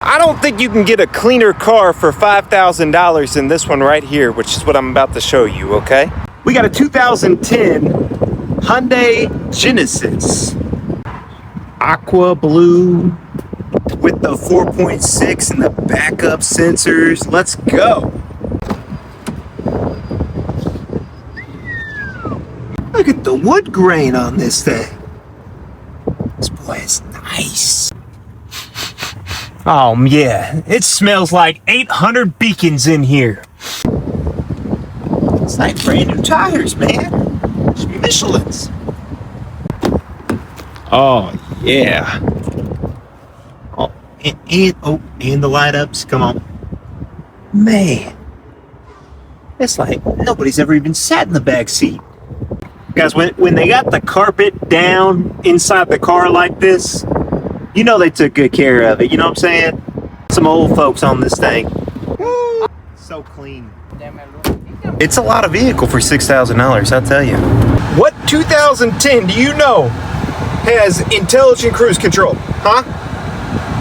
I don't think you can get a cleaner car for $5,000 than this one right here, which is what I'm about to show you, okay? We got a 2010 Hyundai Genesis. Aqua blue with the 4.6 and the backup sensors. Let's go. Look at the wood grain on this thing. This boy is nice. Oh yeah, it smells like 800 beacons in here. It's like brand new tires, man. Michelin's. Oh yeah. Oh, and the light ups. Come on, man. It's like nobody's ever even sat in the back seat. Guys, when they got the carpet down inside the car like this, you know they took good care of it. You know what I'm saying? Some old folks on this thing. So clean. It's a lot of vehicle for $6,000, I'll tell you. What 2010 do you know has intelligent cruise control? Huh?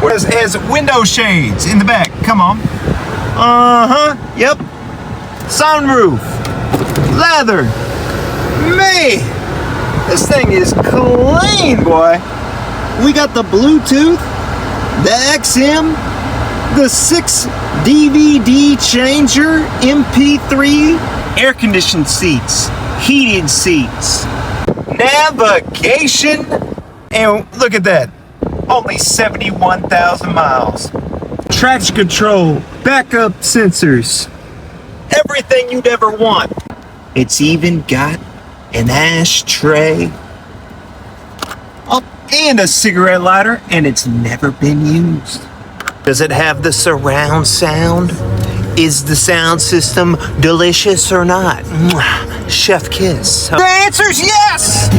What has window shades in the back? Come on. Yep. Sunroof. Leather. Man, this thing is clean, boy. We got the Bluetooth, the XM, the 6 DVD changer, MP3, air conditioned seats, heated seats, navigation, and look at that, only 71,000 miles. Traction control, backup sensors, everything you'd ever want. It's even got an ashtray, oh, and a cigarette lighter, and it's never been used. Does it have the surround sound? Is the sound system delicious or not? Chef kiss. The answer's yes!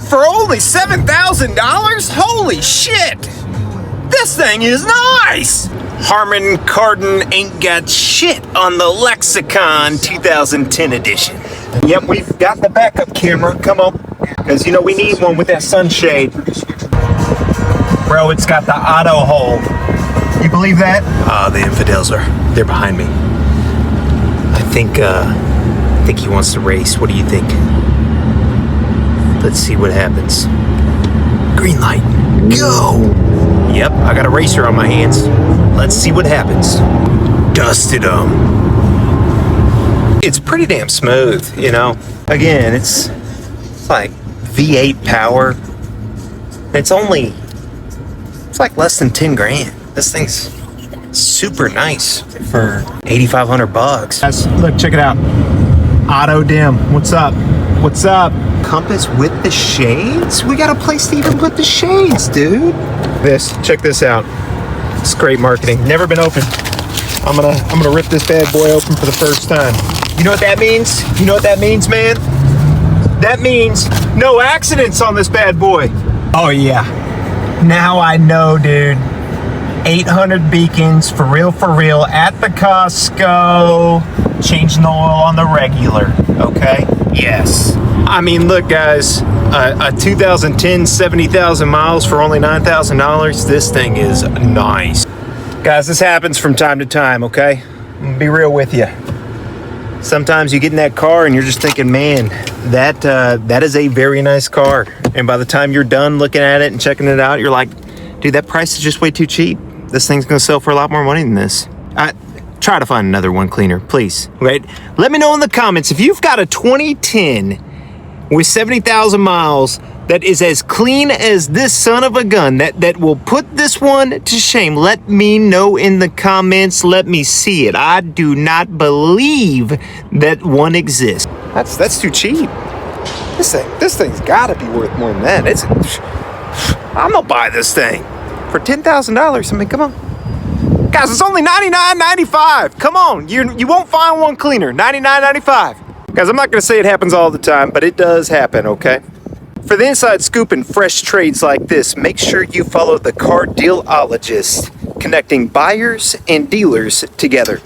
For only $7,000? Holy shit! This thing is nice! Harman Kardon ain't got shit on the Lexicon 2010 edition. Yep, we've got the backup camera. Come on. Because, you know, we need one with that sunshade. Bro, it's got the auto hold. You believe that? The infidels they're behind me. I think he wants to race. What do you think? Let's see what happens. Green light. Go! Yep, I got a racer on my hands. Let's see what happens. Dusted them. It's pretty damn smooth, you know. Again, it's like V8 power. It's like less than 10 grand. This thing's super nice for 8,500 bucks. Guys, look, check it out. Auto dim. What's up? What's up? Compass with the shades? We got a place to even put the shades, dude. Check this out. It's great marketing. Never been opened. I'm gonna rip this bad boy open for the first time. You know what that means? You know what that means, man? That means no accidents on this bad boy. Oh yeah. Now I know, dude. 800 beacons for real at the Costco. Changing the oil on the regular. Okay? Yes. I mean, look, guys. A 2010 70,000 miles for only $9,000. This thing is nice. Guys, this happens from time to time, okay? I'm gonna be real with you. Sometimes you get in that car and you're just thinking, man, that is a very nice car. And by the time you're done looking at it and checking it out, you're like, dude, that price is just way too cheap. This thing's gonna sell for a lot more money than this. Try to find another one cleaner, please. Right? Let me know in the comments if you've got a 2010 with 70,000 miles that is as clean as this son of a gun, that will put this one to shame. Let me know in the comments. Let me see it. I do not believe that one exists. That's too cheap. This thing's got to be worth more than that. I'm gonna buy this thing for $10,000. I mean, come on. Guys, it's only $99.95. Come on, you won't find one cleaner. $99.95. Guys, I'm not gonna say it happens all the time, but it does happen, okay? For the inside scoop and fresh trades like this, make sure you follow the Car Dealologist, connecting buyers and dealers together.